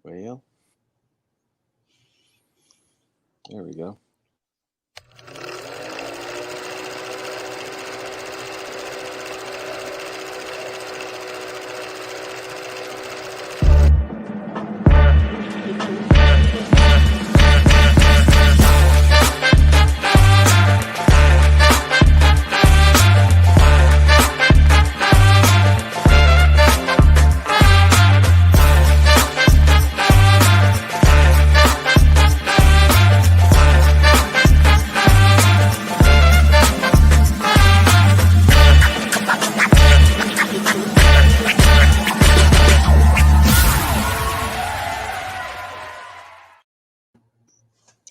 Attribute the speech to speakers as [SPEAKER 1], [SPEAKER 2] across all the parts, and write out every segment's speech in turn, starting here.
[SPEAKER 1] Well, there we go.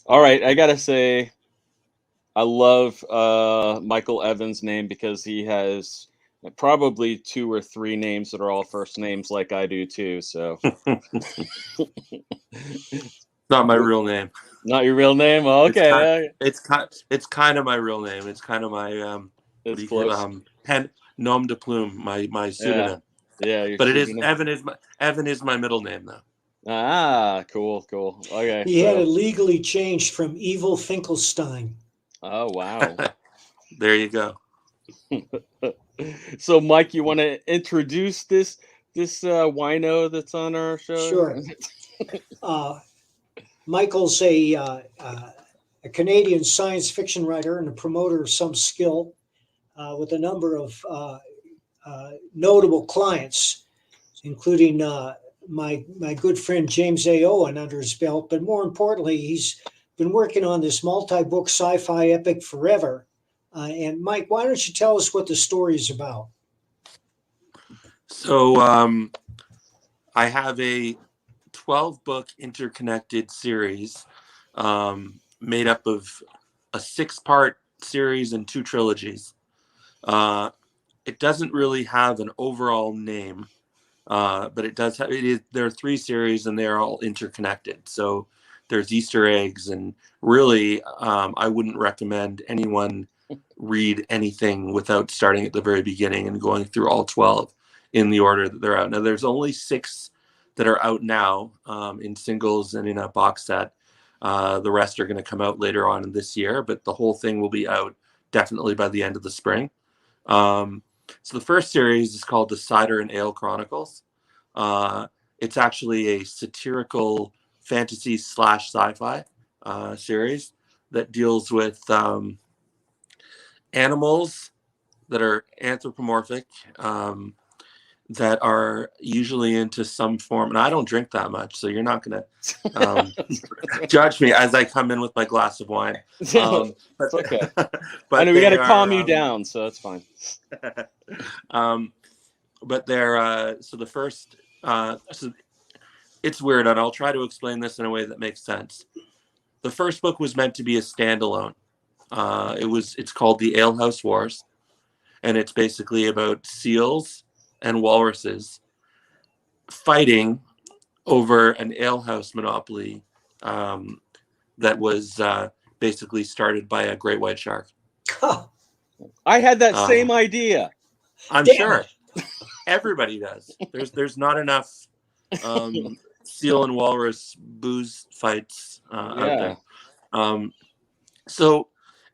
[SPEAKER 1] All right, I gotta say, I love Michael Evans' name because he has probably 2 or 3 names that are all first names, like I do too. So,
[SPEAKER 2] Not my real name.
[SPEAKER 1] Not your real name? Oh, okay,
[SPEAKER 2] it's kind of my real name. It's kind of my
[SPEAKER 1] it's close.
[SPEAKER 2] Pen nom de plume, my pseudonym.
[SPEAKER 1] Yeah,
[SPEAKER 2] but it is Evan is my middle name though.
[SPEAKER 1] Ah, cool. Okay.
[SPEAKER 3] He had it legally changed from Evil Finkelstein.
[SPEAKER 1] Oh, wow.
[SPEAKER 2] There you go.
[SPEAKER 1] So, Mike, you want to introduce this wino that's on our show?
[SPEAKER 3] Sure. Michael's a Canadian science fiction writer and a promoter of some skill with a number of notable clients, including my good friend James A. Owen under his belt. But more importantly, he's been working on this multi-book sci-fi epic forever. And Mike, why don't you tell us what the story is about?
[SPEAKER 2] So I have a 12-book interconnected series made up of a 6-part series and 2 trilogies. It doesn't really have an overall name. But it does have there are 3 series and they're all interconnected. So there's Easter eggs, and really I wouldn't recommend anyone read anything without starting at the very beginning and going through all 12 in the order that they're out. Now there's only 6 that are out now in singles and in a box set. The rest are going to come out later on in this year, but the whole thing will be out definitely by the end of the spring. So the first series is called the Cider and Ale Chronicles. It's actually a satirical fantasy / sci-fi series that deals with animals that are anthropomorphic, that are usually into some form. And I don't drink that much, so you're not going to judge me as I come in with my glass of wine.
[SPEAKER 1] But, it's okay. But we got to calm you down, so that's fine.
[SPEAKER 2] But they're so the first. So it's weird, and I'll try to explain this in a way that makes sense. The first book was meant to be a standalone. It's called The Alehouse Wars, and it's basically about seals and walruses fighting over an alehouse monopoly that was basically started by a great white shark.
[SPEAKER 1] I had that same idea.
[SPEAKER 2] I'm sure everybody does. There's not enough seal and walrus booze fights out there. So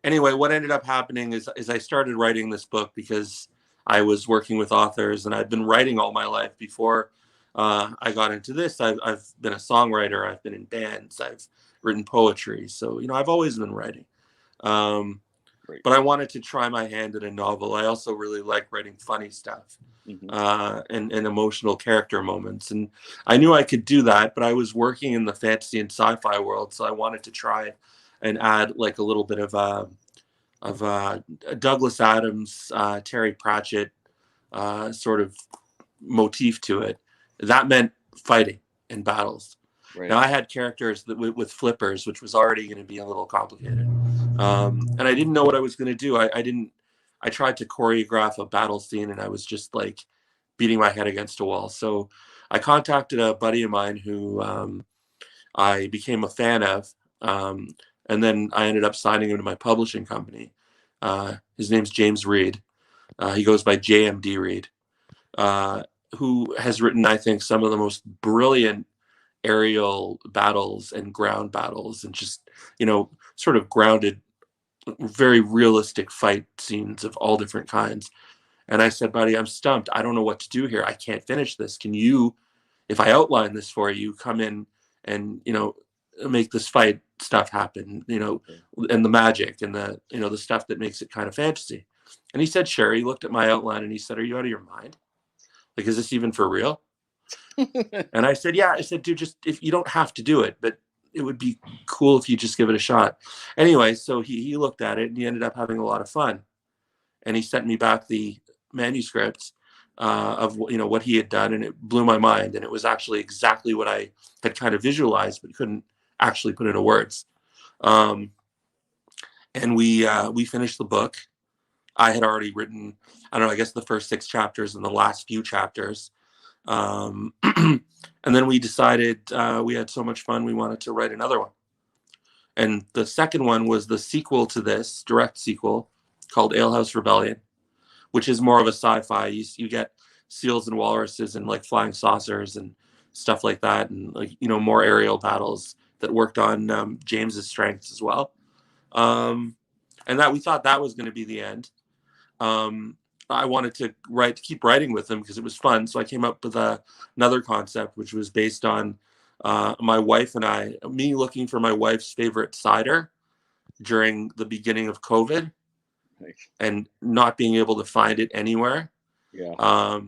[SPEAKER 2] anyway, what ended up happening is I started writing this book because I was working with authors, and I've been writing all my life before I got into this. I've been a songwriter. I've been in bands. I've written poetry. So, I've always been writing. But I wanted to try my hand at a novel. I also really like writing funny stuff and emotional character moments. And I knew I could do that, but I was working in the fantasy and sci-fi world. So I wanted to try and add like a little bit of Douglas Adams, Terry Pratchett sort of motif to it. That meant fighting and battles. Right. Now I had characters that with flippers, which was already going to be a little complicated, and I didn't know what I was going to do. I tried to choreograph a battle scene, and I was just like beating my head against a wall. So I contacted a buddy of mine who I became a fan of, and then I ended up signing him to my publishing company. His name's James Reed. He goes by JMD Reed, who has written, I think, some of the most brilliant aerial battles and ground battles, and just, sort of grounded, very realistic fight scenes of all different kinds. And I said, buddy, I'm stumped. I don't know what to do here. I can't finish this. Can you, if I outline this for you, come in and, make this fight stuff happen, and the magic and the, the stuff that makes it kind of fantasy. And he said, sure. He looked at my outline and he said, are you out of your mind? Like, is this even for real? And I said, yeah. I said, dude, just, if you don't have to do it, but it would be cool if you just give it a shot. Anyway, so he looked at it and he ended up having a lot of fun. And he sent me back the manuscripts of what he had done, and it blew my mind. And it was actually exactly what I had kind of visualized, but couldn't actually put into words. And we finished the book. I had already written, I don't know, I guess the first 6 chapters and the last few chapters. And then we decided we had so much fun, we wanted to write another one. And the second one was the sequel to this, direct sequel, called Alehouse Rebellion, which is more of a sci-fi. You get seals and walruses and like flying saucers and stuff like that, and like, more aerial battles that worked on James's strengths as well. And that we thought that was going to be the end. I wanted to keep writing with him because it was fun. So I came up with another concept, which was based on my wife and me looking for my wife's favorite cider during the beginning of COVID and not being able to find it anywhere.
[SPEAKER 1] Yeah.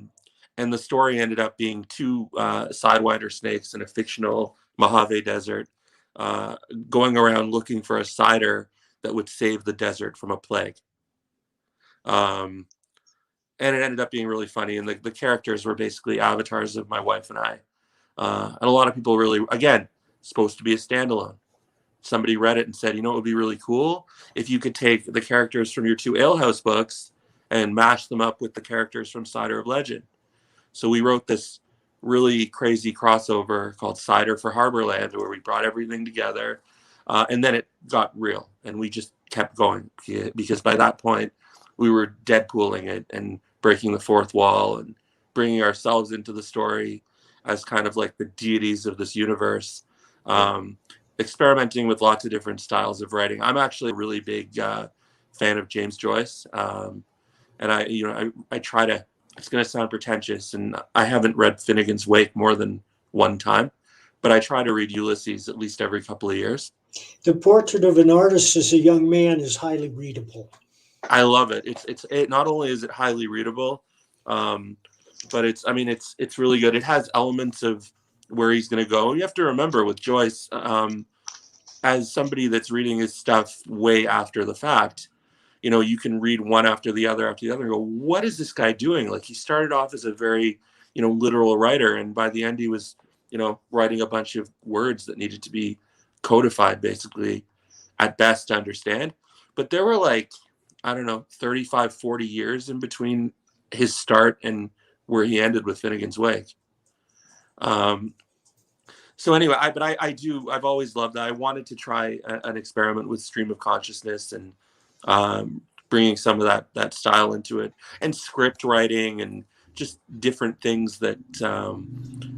[SPEAKER 2] And the story ended up being 2 sidewinder snakes in a fictional Mojave desert going around looking for a cider that would save the desert from a plague. And it ended up being really funny. And the characters were basically avatars of my wife and I. And a lot of people really, again, supposed to be a standalone. Somebody read it and said, it would be really cool if you could take the characters from your 2 Alehouse books and mash them up with the characters from Cider of Legend. So we wrote this really crazy crossover called Cider for Harborland, where we brought everything together. And then it got real. And we just kept going because by that point, we were Deadpooling it and breaking the 4th wall and bringing ourselves into the story as kind of like the deities of this universe, experimenting with lots of different styles of writing. I'm actually a really big fan of James Joyce. And I try to, it's going to sound pretentious, and I haven't read Finnegan's Wake more than one time, but I try to read Ulysses at least every couple of years.
[SPEAKER 3] The Portrait of an Artist as a Young Man is highly readable.
[SPEAKER 2] I love it. It not only is it highly readable, but it's really good. It has elements of where he's going to go. You have to remember with Joyce, as somebody that's reading his stuff way after the fact, you can read one after the other and go, what is this guy doing? Like, he started off as a very, literal writer, and by the end he was, writing a bunch of words that needed to be codified, basically, at best, to understand. But there were 35, 40 years in between his start and where he ended with Finnegan's Wake. So anyway, I've always loved that. I wanted to try an experiment with stream of consciousness and bringing some of that style into it, and script writing and just different things that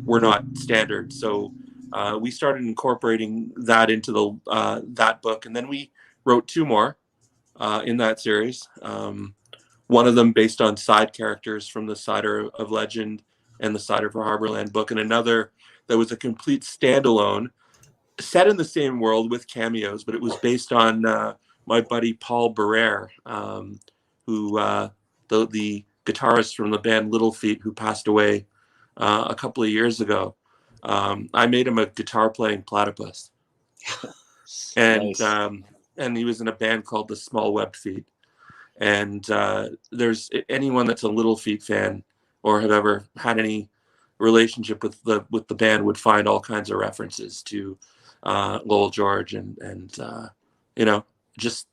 [SPEAKER 2] were not standard. So we started incorporating that into that book, and then we wrote 2 more in that series. One of them based on side characters from the Cider of Legend and the Cider for Harborland book, and another that was a complete standalone, set in the same world with cameos, but it was based on my buddy Paul Barrere, who the guitarist from the band Little Feat, who passed away a couple of years ago. I made him a guitar playing platypus, and
[SPEAKER 1] Nice.
[SPEAKER 2] And he was in a band called the Small Webbed Feet. And there's anyone that's a Little Feat fan or have ever had any relationship with the band would find all kinds of references to Lowell George and just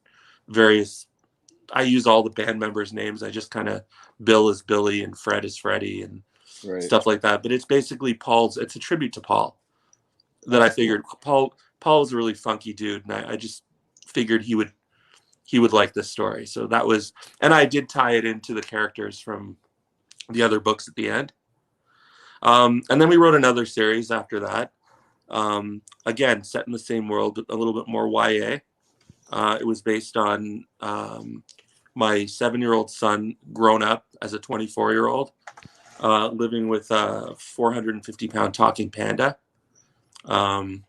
[SPEAKER 2] various. I use all the band members' names. I just kind of Bill is Billy and Fred is Freddie and stuff like that. But it's basically it's a tribute to Paul that I figured Paul was a really funky dude, and I just figured he would like this story. So that was, and I did tie it into the characters from the other books at the end. And then we wrote another series after that, Again, set in the same world, but a little bit more YA. It was based on my 7-year-old son grown up as a 24-year-old, living with a 450-pound talking panda. And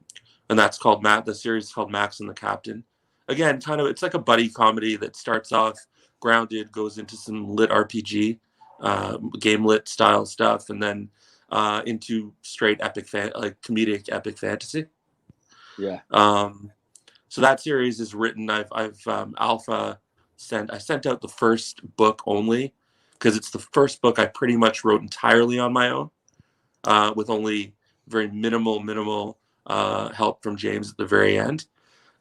[SPEAKER 2] that's called the series is called Max and the Captain. Again, kind of, it's like a buddy comedy that starts off grounded, goes into some lit RPG, game lit style stuff, and then into straight epic, like comedic epic fantasy.
[SPEAKER 1] Yeah.
[SPEAKER 2] So that series is written. I've alpha sent. I sent out the first book only because it's the first book I pretty much wrote entirely on my own, with only very minimal help from James at the very end.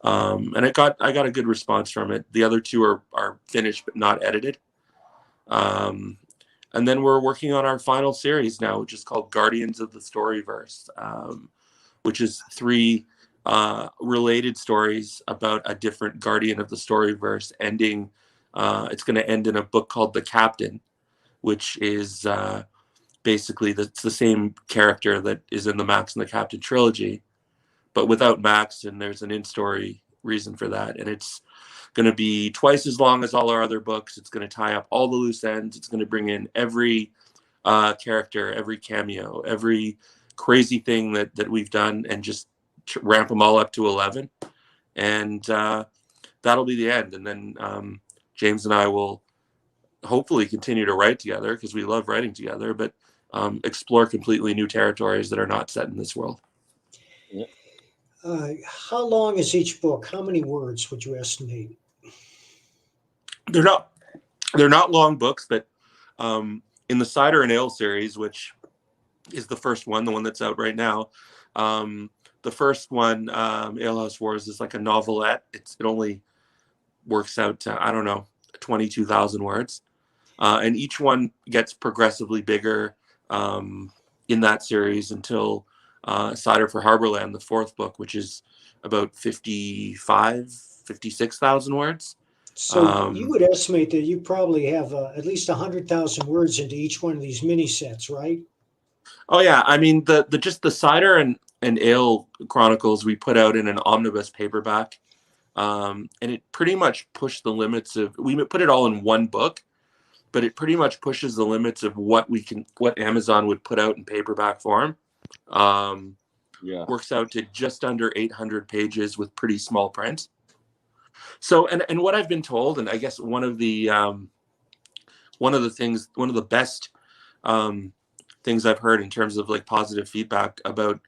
[SPEAKER 2] And I got a good response from it. The other two are finished but not edited. And then we're working on our final series now, which is called Guardians of the Storyverse, which is 3 related stories about a different guardian of the Storyverse ending. It's going to end in a book called The Captain, which is basically it's the same character that is in the Max and the Captain trilogy, but without Max, and there's an in-story reason for that. And it's going to be twice as long as all our other books. It's going to tie up all the loose ends. It's going to bring in every character, every cameo, every crazy thing that we've done, and just ramp them all up to 11. And that'll be the end. And then James and I will hopefully continue to write together, because we love writing together, but explore completely new territories that are not set in this world.
[SPEAKER 1] Yeah.
[SPEAKER 3] How long is each book? How many words would you estimate?
[SPEAKER 2] They're not long books, but in the Cider and Ale series, which is the first one, the one that's out right now, the first one, Ale House Wars, is like a novelette. It only works out to, I don't know, 22,000 words. And each one gets progressively bigger in that series until Cider for Harborland, the 4th book, which is about 56,000 words.
[SPEAKER 3] So you would estimate that you probably have at least 100,000 words into each one of these mini sets, right?
[SPEAKER 2] Oh yeah, I mean just the Cider and Ale Chronicles we put out in an omnibus paperback, and it pretty much pushed the limits of. We put it all in one book, but it pretty much pushes the limits of what Amazon would put out in paperback form. Works out to just under 800 pages with pretty small print. So, and what I've been told, and I guess one of the best things I've heard in terms of like positive feedback about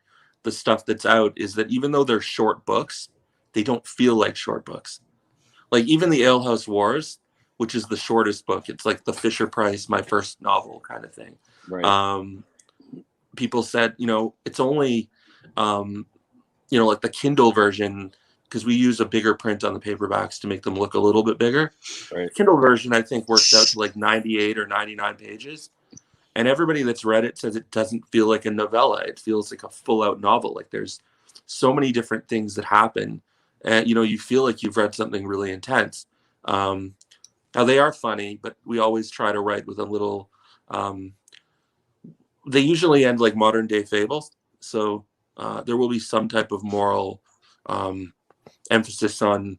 [SPEAKER 2] the stuff that's out is that even though they're short books, they don't feel like short books. Like even the Ale House Wars, which is the shortest book, it's like the Fisher Price, my first novel kind of thing.
[SPEAKER 1] Right.
[SPEAKER 2] People said, it's only, like the Kindle version, because we use a bigger print on the paperbacks to make them look a little bit bigger.
[SPEAKER 1] Right.
[SPEAKER 2] Kindle version, I think, works out to like 98 or 99 pages. And everybody that's read it says it doesn't feel like a novella. It feels like a full-out novel. Like there's so many different things that happen. And, you feel like you've read something really intense. Now, they are funny, but we always try to write with a little... they usually end like modern-day fables. So there will be some type of moral emphasis on,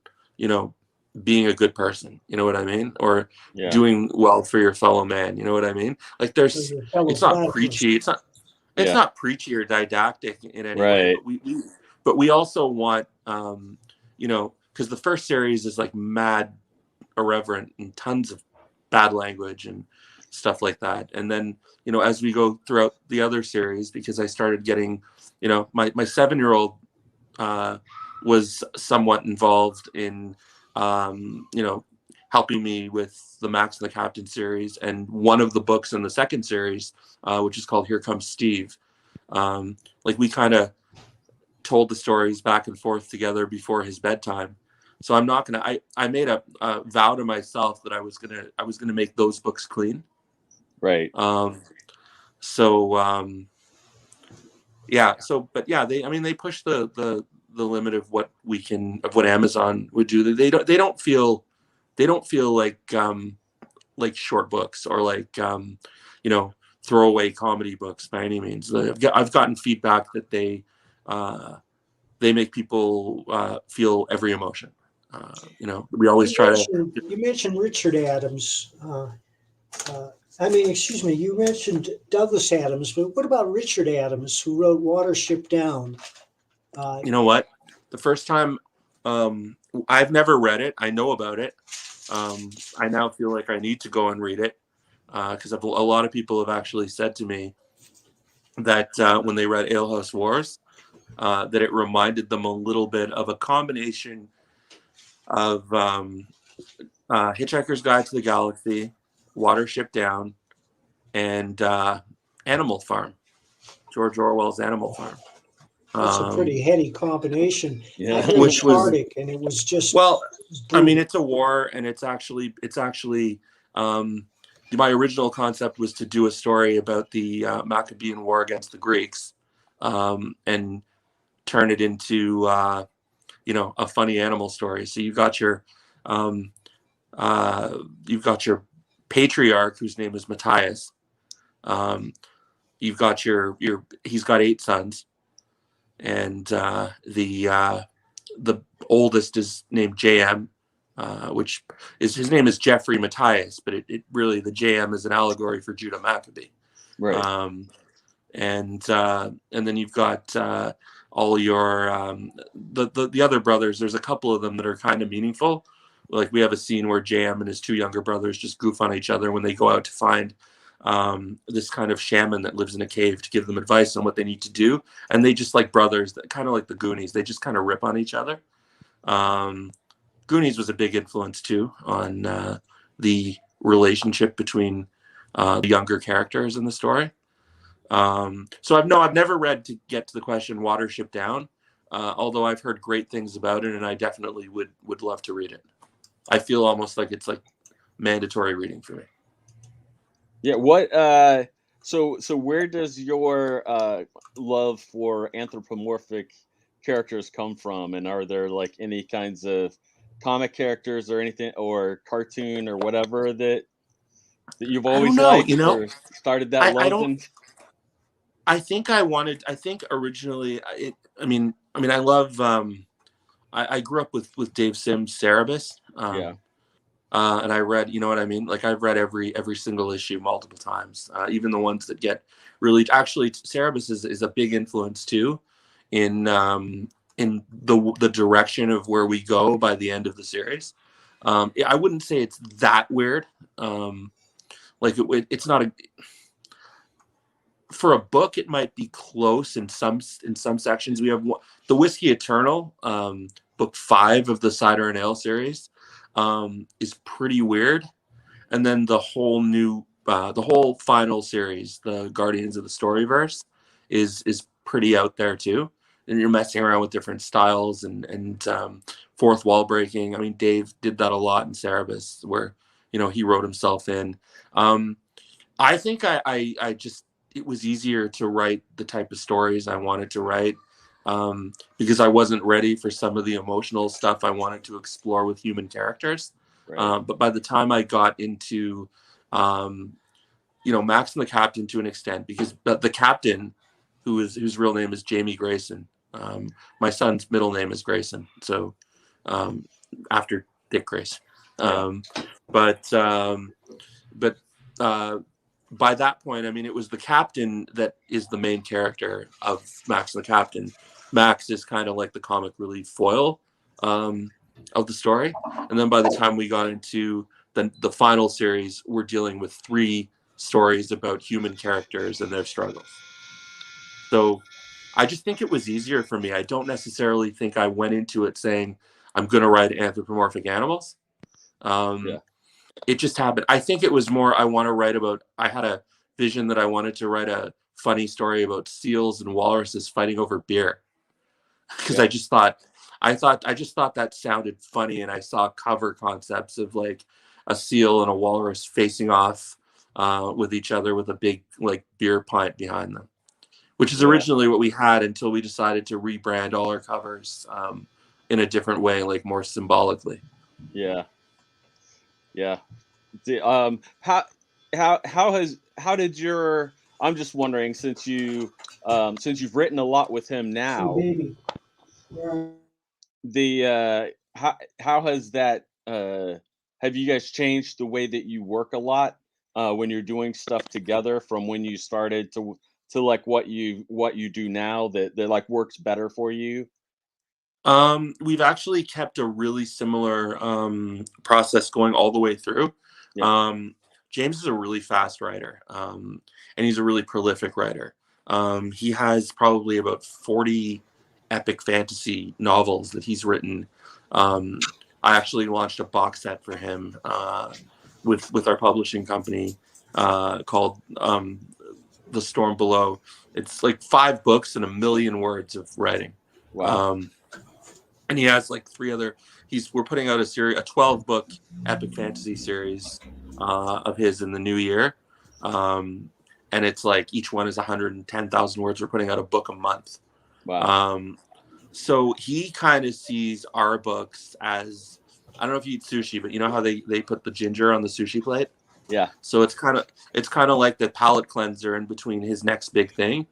[SPEAKER 2] being a good person, you know what I mean? Or doing well for your fellow man, you know what I mean? Like it's not preachy. It's not preachy or didactic in any way. But we also want, because the first series is like mad irreverent and tons of bad language and stuff like that. And then, as we go throughout the other series, because I started getting, my 7-year-old was somewhat involved in, helping me with the Max and the Captain series. And one of the books in the second series, which is called Here Comes Steve. We kind of told the stories back and forth together before his bedtime. So I'm not going to, I made a vow to myself that I was going to make those books clean.
[SPEAKER 1] Right.
[SPEAKER 2] They push the limit of what what Amazon would do. They don't feel like short books or like throwaway comedy books by any means. I've gotten feedback that they they make people feel every emotion. We always try to.
[SPEAKER 3] You mentioned Richard Adams. Excuse me, you mentioned Douglas Adams, but what about Richard Adams, who wrote Watership Down?
[SPEAKER 2] You know what? The first time, I've never read it. I know about it. I now feel like I need to go and read it because a lot of people have actually said to me that when they read Alehouse Wars, that it reminded them a little bit of a combination of Hitchhiker's Guide to the Galaxy, Watership Down, and Animal Farm, George Orwell's Animal Farm.
[SPEAKER 3] That's a pretty heady combination.
[SPEAKER 1] Yeah.
[SPEAKER 3] Which was Arctic, and it was just
[SPEAKER 2] well. I mean, it's a war, and it's actually. My original concept was to do a story about the Maccabean War against the Greeks, and turn it into a funny animal story. So you've got your patriarch, whose name is Matthias. You've got he's got 8 sons. And the oldest is named JM, which is his name is Jeffrey Matthias, but it really, the JM is an allegory for Judah Maccabee.
[SPEAKER 1] Right.
[SPEAKER 2] And then you've got all your the other brothers. There's a couple of them that are kind of meaningful. Like we have a scene where JM and his 2 younger brothers just goof on each other when they go out to find this kind of shaman that lives in a cave to give them advice on what they need to do, and they just like brothers, that kind of like the Goonies, they just kind of rip on each other. Goonies was a big influence too on the relationship between the younger characters in the story. So I've never read, to get to the question, Watership Down, although I've heard great things about it, and I definitely would love to read it. I feel almost like it's like mandatory reading for me.
[SPEAKER 1] Yeah. What? So where does your love for anthropomorphic characters come from? And are there like any kinds of comic characters or anything, or cartoon or whatever that you've always liked or started that love in?
[SPEAKER 2] I think originally I love. I grew up with Dave Sims' Cerebus.
[SPEAKER 1] Yeah.
[SPEAKER 2] And I read, you know what I mean? Like I've read every single issue multiple times, even the ones that get really. Actually, Cerebus is a big influence too, in the direction of where we go by the end of the series. I wouldn't say it's that weird. It's not a. For a book, it might be close in some sections. We have the Whiskey Eternal, book 5 of the Cider and Ale series. Is pretty weird, and then the whole final series, the Guardians of the Storyverse, is pretty out there too. And you're messing around with different styles and fourth wall breaking. I mean, Dave did that a lot in Cerebus, where he wrote himself in. I think I just, it was easier to write the type of stories I wanted to write. Because I wasn't ready for some of the emotional stuff I wanted to explore with human characters. Right. But by the time I got into, Max and the Captain to an extent, because the Captain, whose real name is Jamie Grayson, my son's middle name is Grayson, so after Dick Grayson. But by that point, I mean, it was the Captain that is the main character of Max and the Captain. Max is kind of like the comic relief foil of the story. And then by the time we got into the final series, we're dealing with 3 stories about human characters and their struggles. So I just think it was easier for me. I don't necessarily think I went into it saying, I'm going to write anthropomorphic animals. It just happened. I think it was more, I had a vision that I wanted to write a funny story about seals and walruses fighting over beer. Because I just thought that sounded funny, and I saw cover concepts of like a seal and a walrus facing off with each other with a big like beer pint behind them, which is originally what we had until we decided to rebrand all our covers in a different way, like more symbolically.
[SPEAKER 1] Yeah. How did your I'm just wondering, since you've written a lot with him
[SPEAKER 3] Hey,
[SPEAKER 1] now,
[SPEAKER 3] baby. Yeah.
[SPEAKER 1] how has that have you guys changed the way that you work a lot when you're doing stuff together from when you started to like what you do now that like works better for you?
[SPEAKER 2] We've actually kept a really similar process going all the way through.
[SPEAKER 1] Yeah.
[SPEAKER 2] James is a really fast writer, and he's a really prolific writer. He has probably about 40 epic fantasy novels that he's written. I actually launched a box set for him with our publishing company called The Storm Below. It's like 5 books and 1,000,000 words of writing.
[SPEAKER 1] Wow.
[SPEAKER 2] And he has like 3 other. We're putting out a 12-book epic fantasy series of his in the new year, and it's like each one is 110,000 words. We're putting out a book a month.
[SPEAKER 1] Wow.
[SPEAKER 2] So he kind of sees our books as, I don't know if you eat sushi, but you know how they put the ginger on the sushi plate?
[SPEAKER 1] Yeah.
[SPEAKER 2] So it's kind of like the palate cleanser in between his next big thing,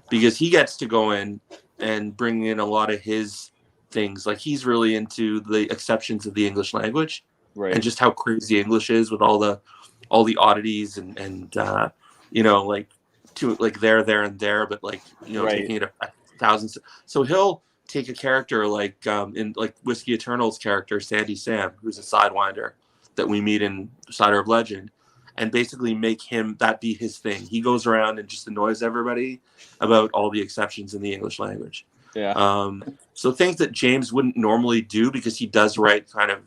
[SPEAKER 2] because he gets to go in and bring in a lot of his things. Like he's really into the exceptions of the English language,
[SPEAKER 1] Right.
[SPEAKER 2] and just how crazy English is with all the oddities and like to like there and there, but like
[SPEAKER 1] Right.
[SPEAKER 2] taking it a thousand. So he'll take a character like in like Whiskey Eternal's character Sandy Sam, who's a sidewinder that we meet in Cider of Legend, and basically make him that be his thing. He goes around and just annoys everybody about all the exceptions in the English language.
[SPEAKER 1] Yeah.
[SPEAKER 2] So things that James wouldn't normally do, because he does write kind of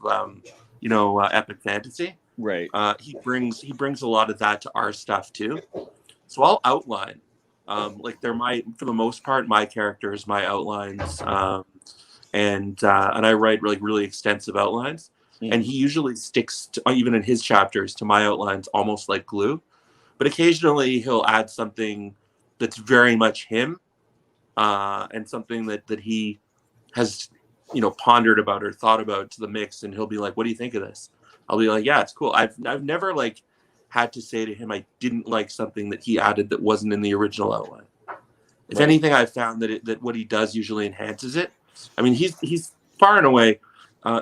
[SPEAKER 2] epic fantasy.
[SPEAKER 1] Right.
[SPEAKER 2] He brings a lot of that to our stuff too. So I'll outline, like for the most part, my characters, my outlines, and I write really extensive outlines.
[SPEAKER 1] Mhm.
[SPEAKER 2] And he usually sticks to, even in his chapters, to my outlines almost like glue. But occasionally he'll add something that's very much him, and something that he has pondered about or thought about to the mix, and he'll be like, what do you think of this? I'll be like, yeah, it's cool. I've never like had to say to him I didn't like something that he added that wasn't in the original outline. If
[SPEAKER 1] Right.
[SPEAKER 2] anything, I've found that what he does usually enhances it. I mean, he's far and away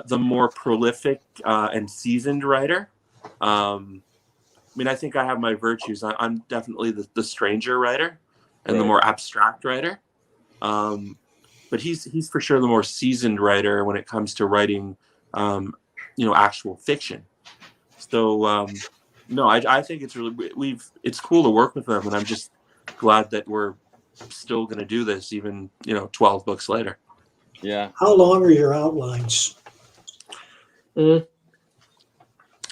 [SPEAKER 2] the more prolific and seasoned writer. I mean, I think I have my virtues. I'm definitely the stranger writer and the
[SPEAKER 1] Right.
[SPEAKER 2] more abstract writer. But he's for sure the more seasoned writer when it comes to writing, actual fiction. So no, I think it's really it's cool to work with them, and I'm just glad that we're still going to do this even 12 books later.
[SPEAKER 1] Yeah.
[SPEAKER 3] How long are your outlines?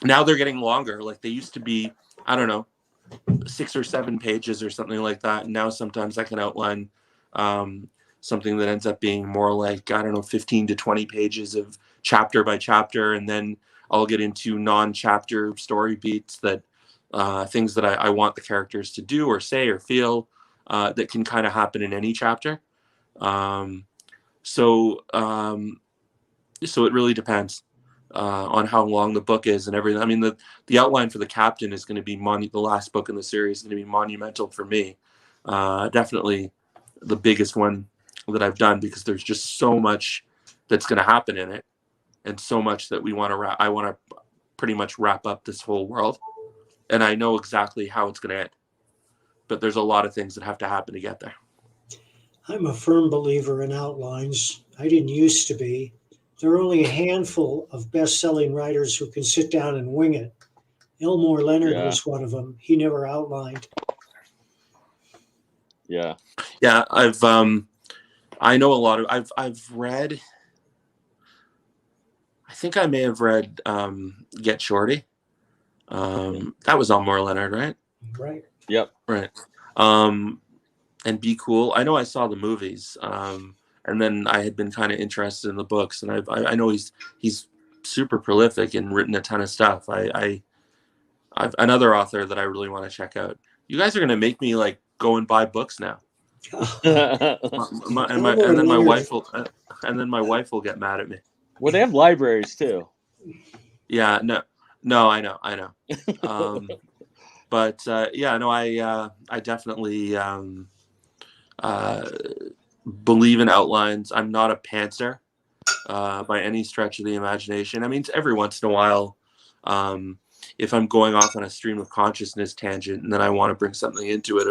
[SPEAKER 2] Now they're getting longer. Like they used to be, I don't know, 6 or 7 pages or something like that. And now sometimes I can outline something that ends up being more like, I don't know, 15 to 20 pages of chapter by chapter. And then I'll get into non-chapter story beats that things that I want the characters to do or say or feel that can kind of happen in any chapter. So it really depends on how long the book is and everything. I mean, the outline for the captain is going to be the last book in the series is going to be monumental for me. Definitely the biggest one that I've done, because there's just so much that's going to happen in it, and so much that I want to pretty much wrap up this whole world, and I know exactly how it's going to end, but there's a lot of things that have to happen to get there.
[SPEAKER 3] I'm a firm believer in outlines. I didn't used to be. There are only a handful of best-selling writers who can sit down and wing it. Elmore Leonard
[SPEAKER 1] Yeah.
[SPEAKER 3] was one of them. He never outlined.
[SPEAKER 1] Yeah.
[SPEAKER 2] Yeah, I know a lot of I've read. I think I may have read Get Shorty. That was Elmore Leonard, right?
[SPEAKER 3] Right.
[SPEAKER 1] Yep.
[SPEAKER 2] Right. And Be Cool. I know I saw the movies, and then I had been kind of interested in the books, and I know he's super prolific and written a ton of stuff. I've another author that I really want to check out. You guys are gonna make me like go and buy books now. And then my wife will get mad at me.
[SPEAKER 1] Well, they have libraries too.
[SPEAKER 2] Yeah, no, I know. But yeah, no, I definitely believe in outlines. I'm not a pantser by any stretch of the imagination. I mean, every once in a while, if I'm going off on a stream of consciousness tangent and then I want to bring something into it,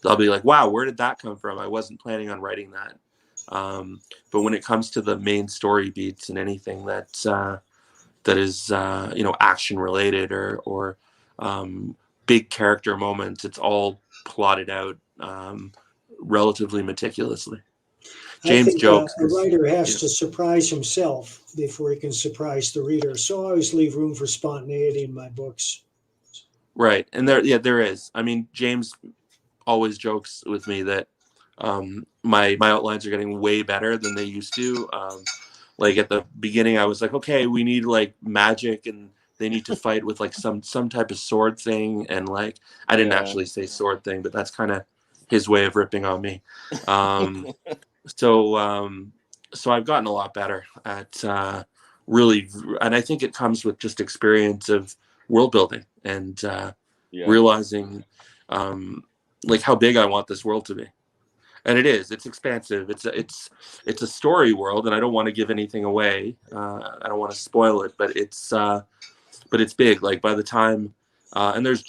[SPEAKER 2] I'll be like, wow, where did that come from? I wasn't planning on writing that. But when it comes to the main story beats and anything that is action related or big character moments, it's all plotted out relatively meticulously. James
[SPEAKER 3] I think
[SPEAKER 2] jokes.
[SPEAKER 3] a writer has to surprise himself before he can surprise the reader. So I always leave room for spontaneity in my books.
[SPEAKER 2] Right, and there is. I mean, James always jokes with me that my outlines are getting way better than they used to. Like at the beginning, I was like, okay, we need like magic, and they need to fight with like some type of sword thing, and like I didn't actually say sword thing, but that's kind of his way of ripping on me. So I've gotten a lot better at really, and I think it comes with just experience of world building and realizing like how big I want this world to be. And it's expansive. It's a story world, and I don't want to give anything away. I don't want to spoil it, but it's big. Like by the time, and there's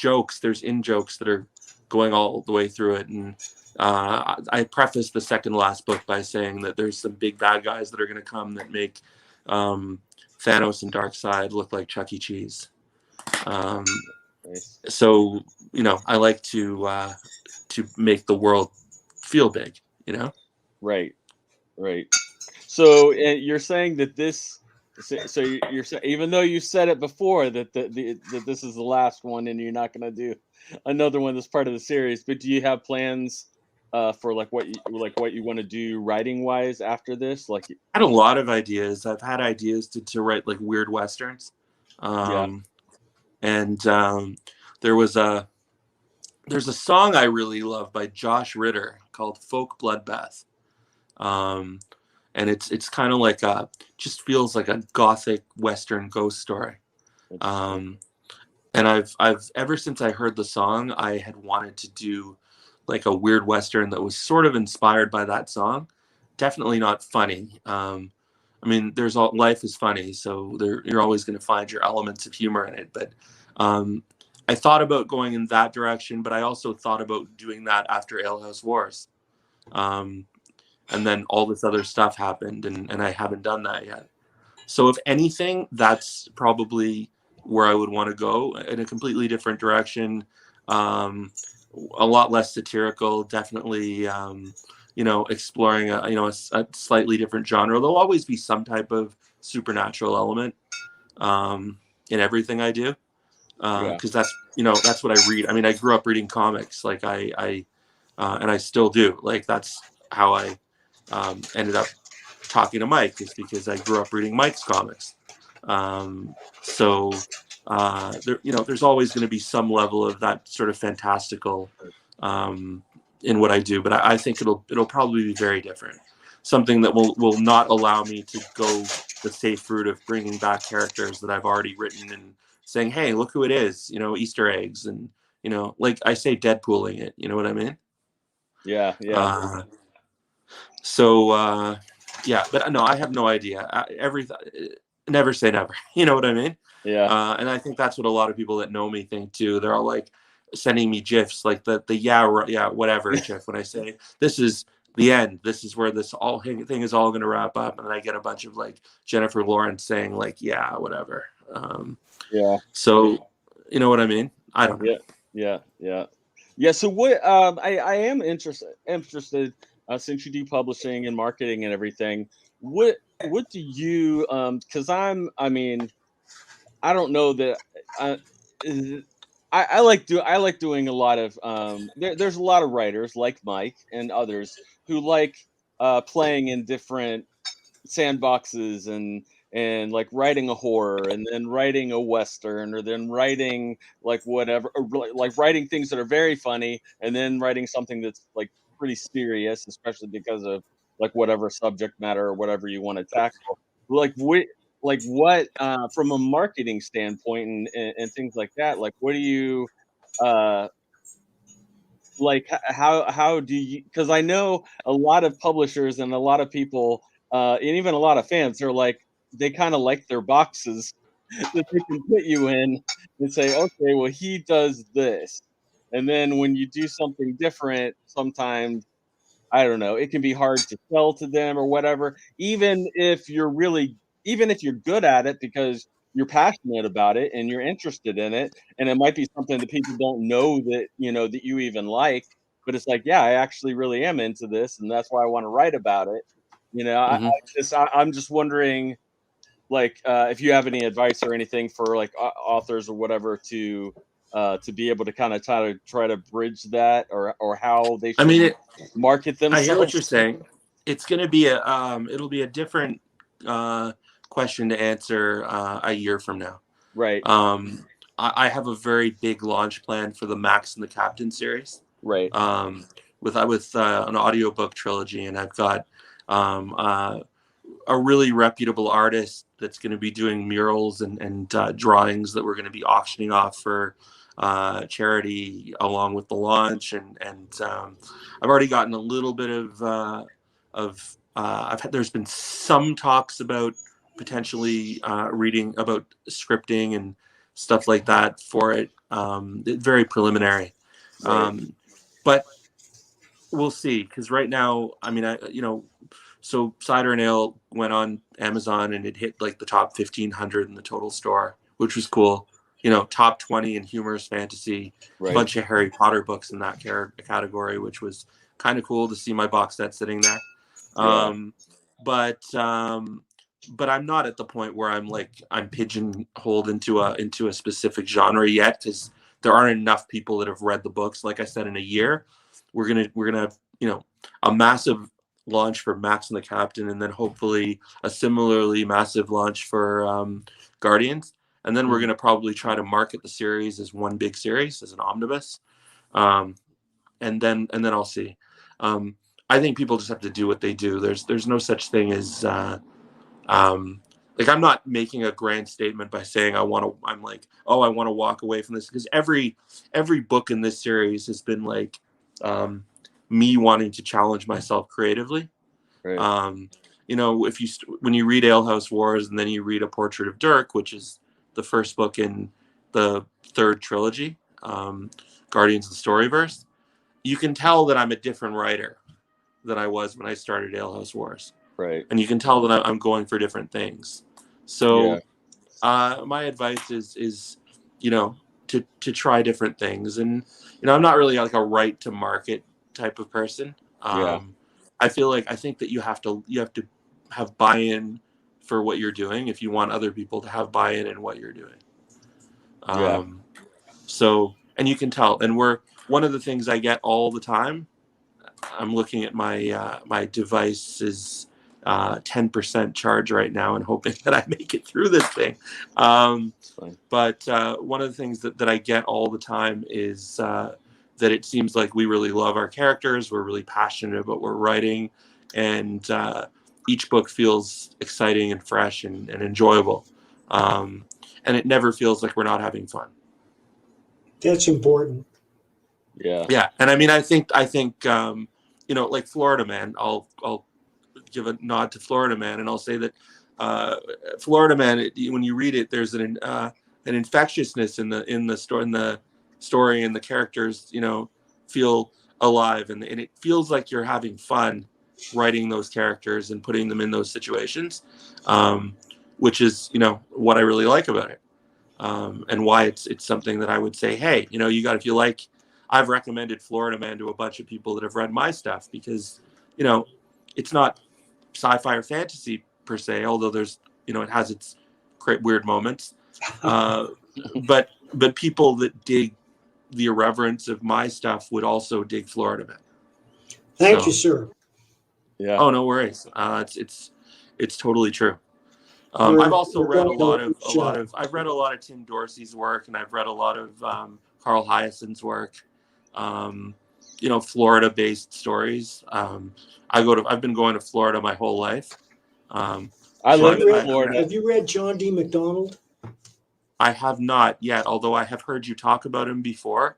[SPEAKER 2] in jokes that are going all the way through it. And I prefaced the second last book by saying that there's some big bad guys that are going to come that make Thanos and Darkseid look like Chuck E. Cheese.
[SPEAKER 1] Nice.
[SPEAKER 2] So I like to make the world feel big,
[SPEAKER 1] Right. So you're saying that this. So you're saying, even though you said it before that that this is the last one and you're not going to do another one that's part of the series, but do you have plans for like what you want to do writing wise after this? Like,
[SPEAKER 2] I had a lot of ideas. I've had ideas to write like weird westerns, and there's a song I really love by Josh Ritter called "Folk Bloodbath." And it's kind of like just feels like a gothic western ghost story. And I've ever since I heard the song, I had wanted to do like a weird western that was sort of inspired by that song. Definitely not funny. I mean, life is funny, so you're always going to find your elements of humor in it. But I thought about going in that direction, but I also thought about doing that after Ale House Wars. And then all this other stuff happened, and I haven't done that yet. So if anything, that's probably where I would want to go, in a completely different direction, a lot less satirical, definitely, exploring a slightly different genre. There'll always be some type of supernatural element in everything I do, because that's what I read. I mean, I grew up reading comics, like and I still do. Like that's how I ended up talking to Mike, is because I grew up reading Mike's comics. So there's always going to be some level of that sort of fantastical in what I do, but I think it'll probably be very different. Something that will not allow me to go the safe route of bringing back characters that I've already written and saying, hey, look who it is, Easter eggs, and like I say, Deadpooling it. You know what I mean?
[SPEAKER 1] Yeah.
[SPEAKER 2] But no, I have no idea. Never say never. You know what I mean?
[SPEAKER 1] Yeah.
[SPEAKER 2] And I think that's what a lot of people that know me think too. They're all like sending me gifs, like the whatever gif. When I say this is the end, this is where this all thing is all going to wrap up, and then I get a bunch of like Jennifer Lawrence saying like, yeah, whatever. So you know what I mean? I don't know.
[SPEAKER 1] Yeah. So what? I am interested. Since you do publishing and marketing and everything, what do you? Because I mean, I don't know that. I like doing a lot of. There's a lot of writers like Mike and others who like playing in different sandboxes and like writing a horror and then writing a western or then writing like whatever, or like writing things that are very funny and then writing something that's like pretty serious, especially because of like whatever subject matter or whatever you want to tackle. What from a marketing standpoint and things like that, like what do you uh, like how do you, because I know a lot of publishers and a lot of people and even a lot of fans are like, they kind of like their boxes that they can put you in and say, okay, well, he does this, and then when you do something different, sometimes, I don't know, it can be hard to sell to them or whatever, even if you're good at it because you're passionate about it and you're interested in it, and it might be something that people don't know that, that you even like, but it's like, yeah, I actually really am into this, and that's why I want to write about it.
[SPEAKER 2] Mhm.
[SPEAKER 1] I'm just wondering, like, if you have any advice or anything for like authors or whatever to be able to kind of try to bridge that, or how they
[SPEAKER 2] I
[SPEAKER 1] should
[SPEAKER 2] mean,
[SPEAKER 1] market
[SPEAKER 2] I hear what you're
[SPEAKER 1] themselves.
[SPEAKER 2] saying. It's going to be it'll be a different uh, question to answer a year from now.
[SPEAKER 1] Right,
[SPEAKER 2] I have a very big launch plan for the Max and the Captain series.
[SPEAKER 1] right,
[SPEAKER 2] Um, with an audiobook trilogy, and I've got a really reputable artist that's going to be doing murals and drawings that we're going to be auctioning off for charity along with the launch, and I've already gotten a little bit there's been some talks about potentially reading about scripting and stuff like that for it. Very preliminary,
[SPEAKER 1] right,
[SPEAKER 2] but we'll see. Because right now, I mean, so Cider and Ale went on Amazon and it hit like the top 1,500 in the total store, which was cool. Top 20 in humorous fantasy, a
[SPEAKER 1] right.
[SPEAKER 2] bunch of Harry Potter books in that category, which was kind of cool to see my box set sitting there.
[SPEAKER 1] Yeah,
[SPEAKER 2] Um, but I'm not at the point where I'm pigeonholed into a specific genre yet, because there aren't enough people that have read the books. Like I said, in a year, we're gonna have a massive launch for Max and the Captain, and then hopefully a similarly massive launch for Guardians. And then we're going to probably try to market the series as one big series, as an omnibus. Um, and then I'll see. I think people just have to do what they do. There's no such thing as like, I'm not making a grand statement by saying I want to walk away from this, because every book in this series has been like me wanting to challenge myself creatively.
[SPEAKER 1] right,
[SPEAKER 2] When you read Alehouse Wars and then you read A Portrait of Dirk, which is the first book in the third trilogy, Guardians of the Storyverse, you can tell that I'm a different writer than I was when I started Alehouse Wars,
[SPEAKER 1] right.
[SPEAKER 2] and you can tell that I'm going for different things.
[SPEAKER 1] Yeah,
[SPEAKER 2] So my advice is to try different things, and I'm not really like a right to market type of person.
[SPEAKER 1] yeah,
[SPEAKER 2] I think that you have to have buy-in for what you're doing if you want other people to have buy-in in what you're doing.
[SPEAKER 1] yeah.
[SPEAKER 2] So, and you can tell, and one of the things I get all the time, I'm looking at my device's 10% charge right now and hoping that I make it through this thing. But one of the things that I get all the time is that it seems like we really love our characters. We're really passionate about what we're writing, and each book feels exciting and fresh and enjoyable. And it never feels like we're not having fun.
[SPEAKER 3] That's important.
[SPEAKER 1] Yeah,
[SPEAKER 2] Yeah, and I mean, I think like Florida Man. I'll give a nod to Florida Man, and I'll say that Florida Man, when you read it, there's an infectiousness in the story, and the characters, feel alive, and it feels like you're having fun writing those characters and putting them in those situations, which is what I really like about it, and why it's something that I would say, hey, if you like. I've recommended Florida Man to a bunch of people that have read my stuff, because it's not sci-fi or fantasy per se, although there's it has its great weird moments, but people that dig the irreverence of my stuff would also dig Florida Man.
[SPEAKER 3] Thank you, sir.
[SPEAKER 1] yeah.
[SPEAKER 2] Oh, no worries. It's totally true. I've also read I've read a lot of Tim Dorsey's work, and I've read a lot of Carl Hyacint's work. Florida-based stories. I've been going to Florida my whole life.
[SPEAKER 1] I live in Florida.
[SPEAKER 3] Have you read John D. Mcdonald?
[SPEAKER 2] I have not yet, although I have heard you talk about him before.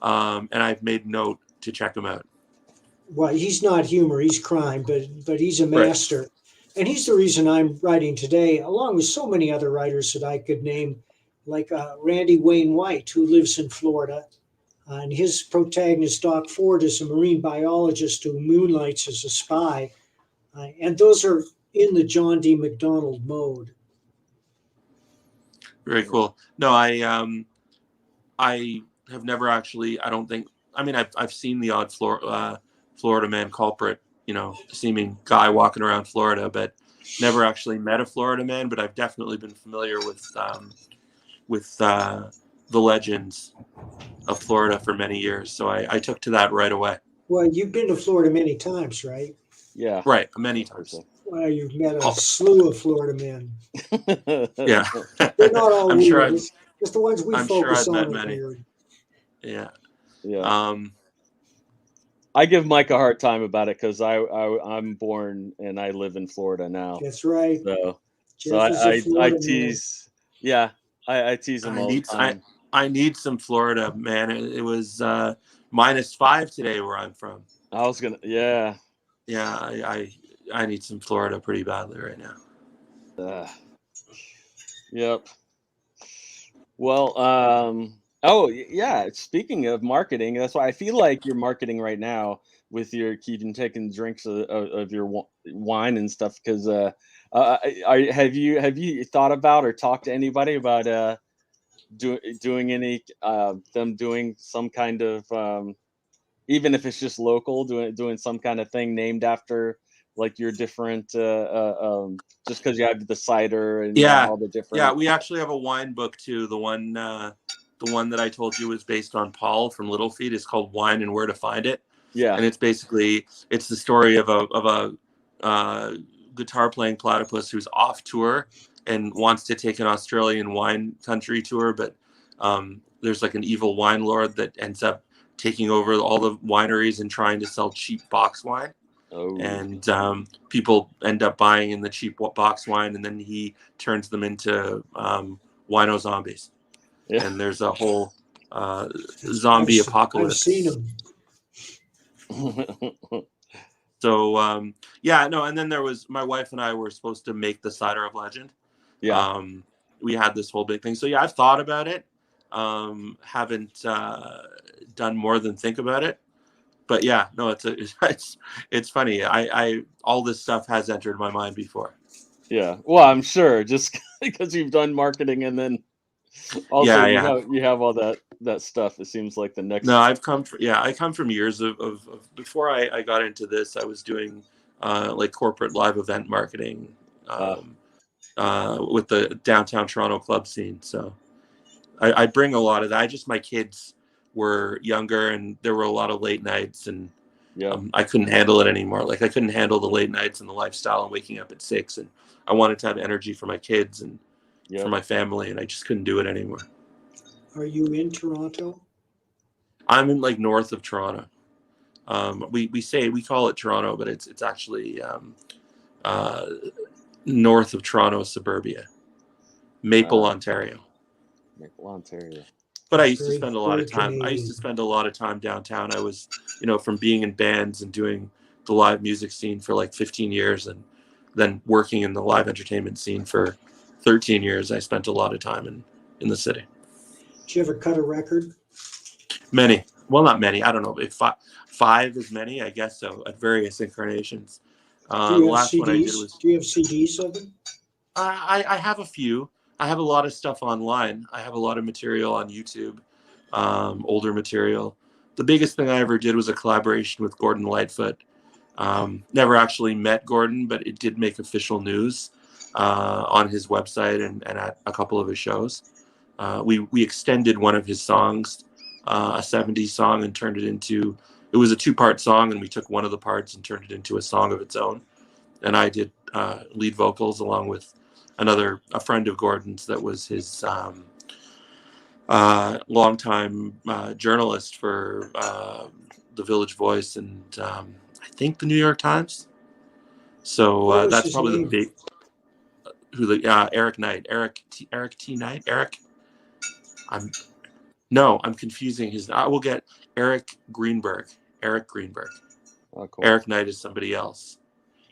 [SPEAKER 2] and I've made note to check him out.
[SPEAKER 3] Well, he's not humor, he's crime, but he's a
[SPEAKER 2] Right.
[SPEAKER 3] master. And he's the reason I'm writing today, along with so many other writers that I could name, like Randy Wayne White, who lives in Florida. And his protagonist, Doc Ford, is a marine biologist who moonlights as a spy. And those are in the John D. Mcdonald mode.
[SPEAKER 2] Very cool. No, I have never actually. I don't think. I mean, I've seen the odd Florida man culprit, seeming guy walking around Florida, but never actually met a Florida man. But I've definitely been familiar with the legends of Florida for many years. So I took to that right away.
[SPEAKER 3] Well, you've been to Florida many times, right?
[SPEAKER 1] Yeah.
[SPEAKER 2] Right. Many times.
[SPEAKER 3] Well, you've met a slew of Florida men.
[SPEAKER 2] Yeah.
[SPEAKER 3] They're not all
[SPEAKER 2] I'm
[SPEAKER 3] weird.
[SPEAKER 2] sure
[SPEAKER 3] Just the ones we
[SPEAKER 2] I'm sure
[SPEAKER 3] focus
[SPEAKER 2] I've met
[SPEAKER 3] on are
[SPEAKER 2] many.
[SPEAKER 3] weird.
[SPEAKER 2] Yeah.
[SPEAKER 1] Yeah. I give Mike a hard time about it because I'm born and I live in Florida now.
[SPEAKER 3] That's right.
[SPEAKER 1] So
[SPEAKER 3] Jeff is a
[SPEAKER 1] I
[SPEAKER 3] Florida
[SPEAKER 1] tease. Yeah, I tease him all the time.
[SPEAKER 2] I need some Florida, man. It was -5 today where I'm from.
[SPEAKER 1] I was gonna. Yeah.
[SPEAKER 2] Yeah, I need some Florida pretty badly right now.
[SPEAKER 1] Yep. Well, oh yeah. Speaking of marketing, that's why I feel like you're marketing right now with your taking drinks of your wine and stuff. Because have you thought about or talked to anybody about doing any them doing some kind of even if it's just local, doing some kind of thing named after like your different just because you have the cider and all the different.
[SPEAKER 2] Yeah, we actually have a wine book too. The one that I told you was based on Paul from Little Feat is called Wine and Where to Find It.
[SPEAKER 1] Yeah,
[SPEAKER 2] and it's the story of a guitar playing platypus who's off tour and wants to take an Australian wine country tour, but there's like an evil wine lord that ends up taking over all the wineries and trying to sell cheap box wine.
[SPEAKER 1] Oh.
[SPEAKER 2] And people end up buying in the cheap box wine, and then he turns them into wino zombies. Yeah. And there's a whole zombie apocalypse.
[SPEAKER 3] I've seen them.
[SPEAKER 2] So and then there was my wife and I were supposed to make the cider of legend.
[SPEAKER 1] Yeah.
[SPEAKER 2] We had this whole big thing. So yeah, I've thought about it. Haven't done more than think about it. But yeah, no, it's funny. I all this stuff has entered my mind before.
[SPEAKER 1] Yeah. Well, I'm sure just because you've done marketing and then also you have all that stuff. It seems like the next.
[SPEAKER 2] No, I come from years of before I got into this. I was doing like corporate live event marketing with the downtown Toronto club scene. So I bring a lot of that. My kids were younger and there were a lot of late nights and I couldn't handle it anymore. Like I couldn't handle the late nights and the lifestyle and waking up at 6, and I wanted to have energy for my kids and for my family, and I just couldn't do it anymore.
[SPEAKER 3] Are you in Toronto?
[SPEAKER 2] I'm in like north of Toronto. We call it Toronto, but it's actually north of Toronto suburbia, Maple, Ontario.
[SPEAKER 1] Maple, Ontario.
[SPEAKER 2] But I used to spend a lot of time. Canadian. I used to spend a lot of time downtown. I was, from being in bands and doing the live music scene for like 15 years, and then working in the live entertainment scene for 13 years. I spent a lot of time in the city.
[SPEAKER 3] Did you ever cut a record?
[SPEAKER 2] Many. Well, not many. I don't know if 5 is many. I guess so. At various incarnations.
[SPEAKER 3] Do you have
[SPEAKER 2] last
[SPEAKER 3] CDs?
[SPEAKER 2] one I did was.
[SPEAKER 3] Do you have CDs of them?
[SPEAKER 2] I have a few. I have a lot of stuff online. I have a lot of material on YouTube, older material. The biggest thing I ever did was a collaboration with Gordon Lightfoot. Never actually met Gordon, but it did make official news on his website and at a couple of his shows. We extended one of his songs, a 70s song, and turned it into, it was a 2-part song, and we took one of the parts and turned it into a song of its own. And I did lead vocals along with a friend of Gordon's that was his longtime journalist for the Village Voice and I think the New York Times. So that's probably
[SPEAKER 3] name?
[SPEAKER 2] the big Eric Knight, Eric T Knight, Eric. No, I'm confusing his. I will get Eric Greenberg. Eric Greenberg.
[SPEAKER 1] Oh, cool.
[SPEAKER 2] Eric Knight is somebody else.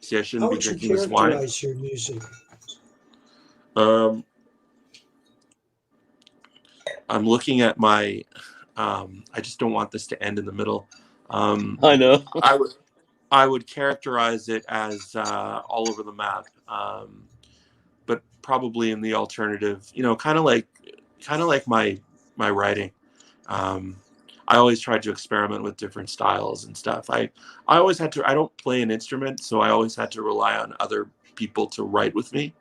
[SPEAKER 2] See, I shouldn't
[SPEAKER 3] How
[SPEAKER 2] be
[SPEAKER 3] would you
[SPEAKER 2] drinking this wine.
[SPEAKER 3] characterize your music?
[SPEAKER 2] I'm looking at my. I just don't want this to end in the middle.
[SPEAKER 1] I know.
[SPEAKER 2] I would characterize it as all over the map, but probably in the alternative. Kind of like my writing. I always tried to experiment with different styles and stuff. I always had to. I don't play an instrument, so I always had to rely on other people to write with me.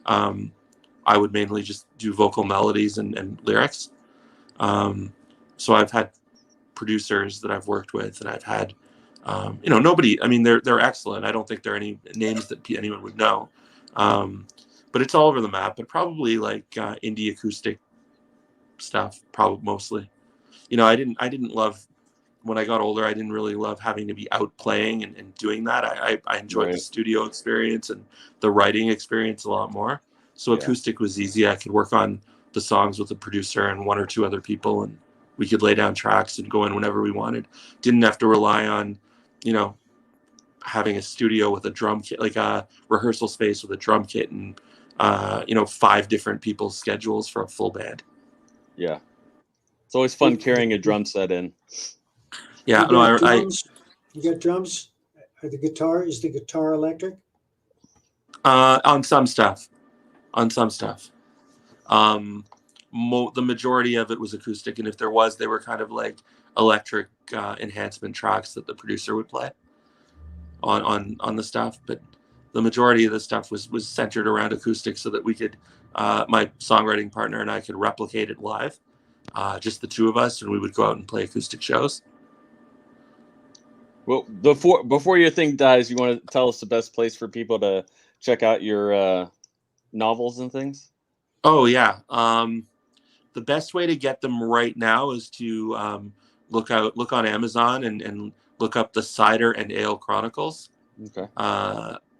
[SPEAKER 2] I would mainly just do vocal melodies and lyrics. So I've had producers that I've worked with, and I've had, nobody. I mean, they're excellent. I don't think there are any names that anyone would know, but it's all over the map. But probably like indie acoustic stuff, probably mostly. I didn't love when I got older. I didn't really love having to be out playing and doing that. I enjoyed the studio experience and the writing experience a lot more. So acoustic was easy. I could work on the songs with a producer and one or two other people, and we could lay down tracks and go in whenever we wanted. Didn't have to rely on, having a studio with a drum kit, like a rehearsal space with a drum kit and, 5 different people's schedules for a full band.
[SPEAKER 1] Yeah. It's always fun carrying a drum set in.
[SPEAKER 2] Yeah.
[SPEAKER 3] You got drums? Is the guitar electric?
[SPEAKER 2] On some stuff. The majority of it was acoustic, and if there was, they were kind of like electric enhancement tracks that the producer would play on the stuff. But the majority of the stuff was centered around acoustic, so that we could, my songwriting partner and I could replicate it live, just the two of us, and we would go out and play acoustic shows.
[SPEAKER 1] Well, before your thing dies, you want to tell us the best place for people to check out your novels and things?
[SPEAKER 2] Oh yeah. The best way to get them right now is to look on Amazon and look up the Cider and Ale Chronicles.
[SPEAKER 1] Okay.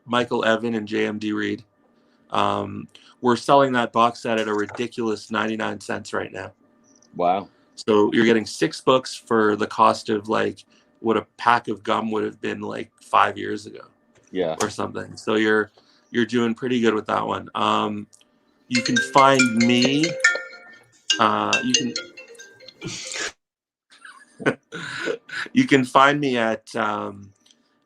[SPEAKER 2] Michael Evan and JMD Reed. We're selling that box set at a ridiculous 99 cents right now.
[SPEAKER 1] Wow.
[SPEAKER 2] So you're getting 6 books for the cost of like what a pack of gum would have been like 5 years ago.
[SPEAKER 1] Yeah.
[SPEAKER 2] Or something. So you're doing pretty good with that one. You can find me. You can find me at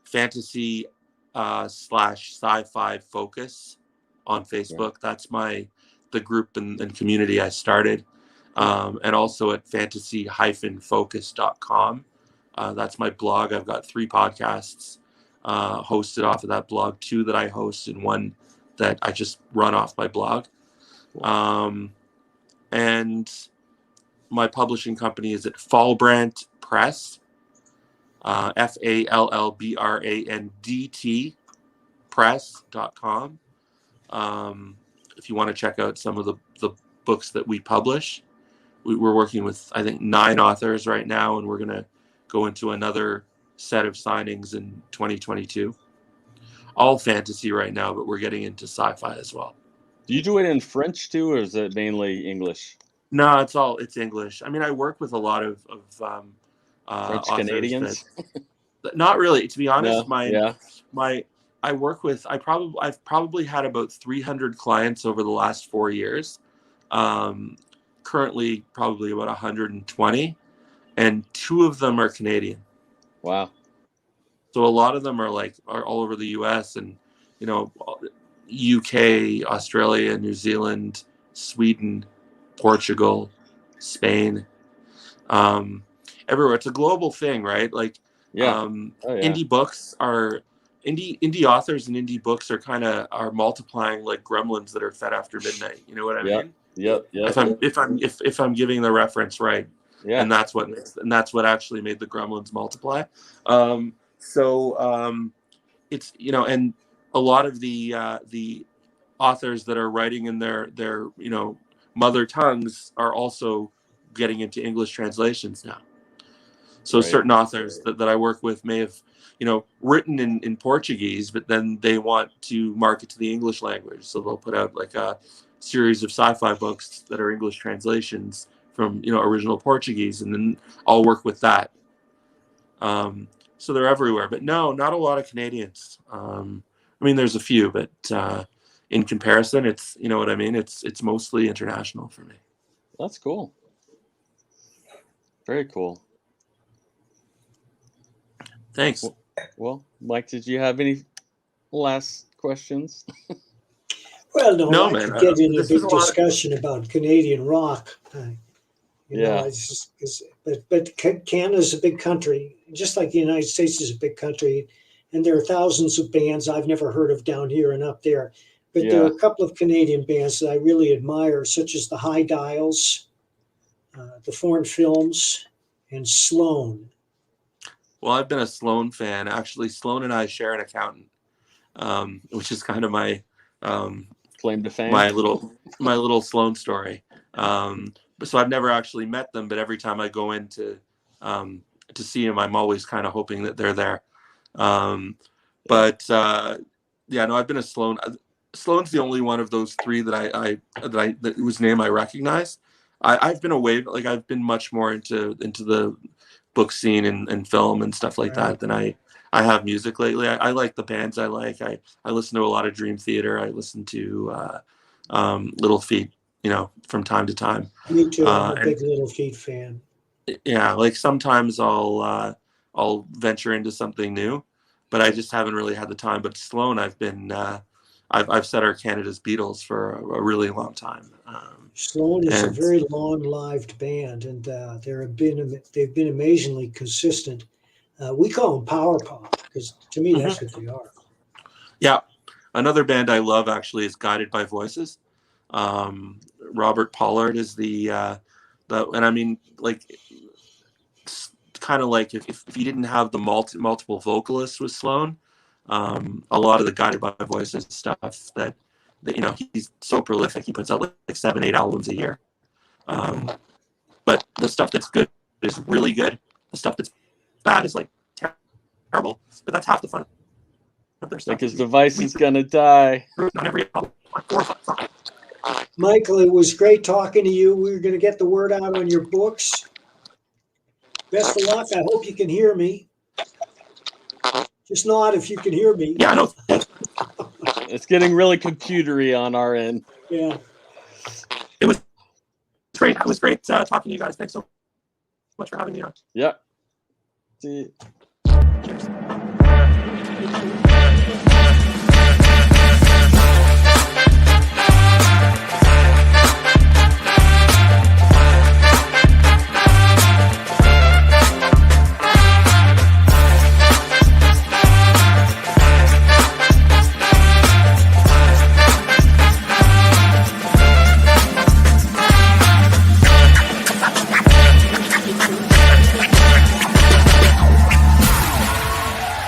[SPEAKER 2] fantasy /sci-fi focus on Facebook. Yeah. That's the group and community I started. And also at fantasy-focus.com. That's my blog. I've got 3 podcasts hosted off of that blog, 2 that I host and 1 that I just run off my blog. And my publishing company is at Fallbrandt Press, FALLBRANDT press.com. If you want to check out some of the books that we publish, we're working with, I think, 9 authors right now, and we're going to go into another set of signings in 2022. All fantasy right now, but we're getting into sci-fi as well.
[SPEAKER 1] Do you do it in French too, or is it mainly English?
[SPEAKER 2] No, it's English. I mean, I work with a lot of
[SPEAKER 1] French Canadians.
[SPEAKER 2] Not really, to be honest.
[SPEAKER 1] No,
[SPEAKER 2] I've probably had about 300 clients over the last 4 years. Currently, probably about 120, and 2 of them are Canadian.
[SPEAKER 1] Wow.
[SPEAKER 2] So a lot of them are all over the U.S. and UK, Australia, New Zealand, Sweden, Portugal, Spain, everywhere. It's a global thing, right? Indie books are indie authors, and indie books are multiplying like gremlins that are fed after midnight. You know what I mean?
[SPEAKER 1] Yep.
[SPEAKER 2] If I'm giving the reference right.
[SPEAKER 1] Yeah.
[SPEAKER 2] And that's what actually made the gremlins multiply. It's and a lot of the authors that are writing in their mother tongues are also getting into English translations now. So certain authors that I work with may have written in Portuguese, but then they want to market to the English language, so they'll put out like a series of sci-fi books that are English translations from original Portuguese, and then I'll work with that. So they're everywhere, but no, not a lot of Canadians. I mean, there's a few, but in comparison, it's what I mean. It's mostly international for me.
[SPEAKER 1] That's cool. Very cool.
[SPEAKER 2] Thanks.
[SPEAKER 1] Well, Mike, did you have any last questions?
[SPEAKER 3] Well, no, I
[SPEAKER 2] man.
[SPEAKER 3] could get in a
[SPEAKER 2] This is
[SPEAKER 3] big
[SPEAKER 2] a lot of-
[SPEAKER 3] discussion about Canadian rock.
[SPEAKER 1] Yeah.
[SPEAKER 3] But Canada's a big country, just like the United States is a big country, and there are thousands of bands I've never heard of down here and up there. But there are a couple of Canadian bands that I really admire, such as the High Dials, the Foreign Films, and Sloan.
[SPEAKER 2] Well, I've been a Sloan fan. Actually, Sloan and I share an accountant, which is kind of my
[SPEAKER 1] claim to fame.
[SPEAKER 2] my little Sloan story. So I've never actually met them, but every time I go in to see them, I'm always kind of hoping that they're there. But I've been a Sloan. Sloan's the only one of those three that whose name I recognize. I've been away, like I've been much more into the book scene and film and stuff like that than I have music lately. I like the bands I like. I listen to a lot of Dream Theater. I listen to Little Feat, from time to time.
[SPEAKER 3] Me too. I'm a big Little Feat fan.
[SPEAKER 2] Yeah, like sometimes I'll venture into something new, but I just haven't really had the time. But Sloan, I've said are Canada's Beatles for a really long time.
[SPEAKER 3] Sloan is a very long-lived band, and they've been amazingly consistent. We call them power pop because to me that's what they are.
[SPEAKER 2] Yeah, another band I love actually is Guided by Voices. Robert Pollard is the and I mean, like, it's kind of like if you didn't have the multiple vocalists with Sloan, a lot of the Guided by Voices stuff that he's so prolific. He puts out like 7-8 albums a year. But the stuff that's good is really good. The stuff that's bad is like terrible. But that's half the fun of their stuff.
[SPEAKER 1] Like his device is gonna die.
[SPEAKER 2] Not every album.
[SPEAKER 3] Michael, it was great talking to you. We're going to get the word out on your books. Best of luck. I hope you can hear me. Just nod if you can hear me.
[SPEAKER 2] Yeah, I know.
[SPEAKER 1] It's getting really computery on our end.
[SPEAKER 3] Yeah.
[SPEAKER 2] It was great. It was great talking to you guys. Thanks so much for having me on.
[SPEAKER 1] Yep. See you.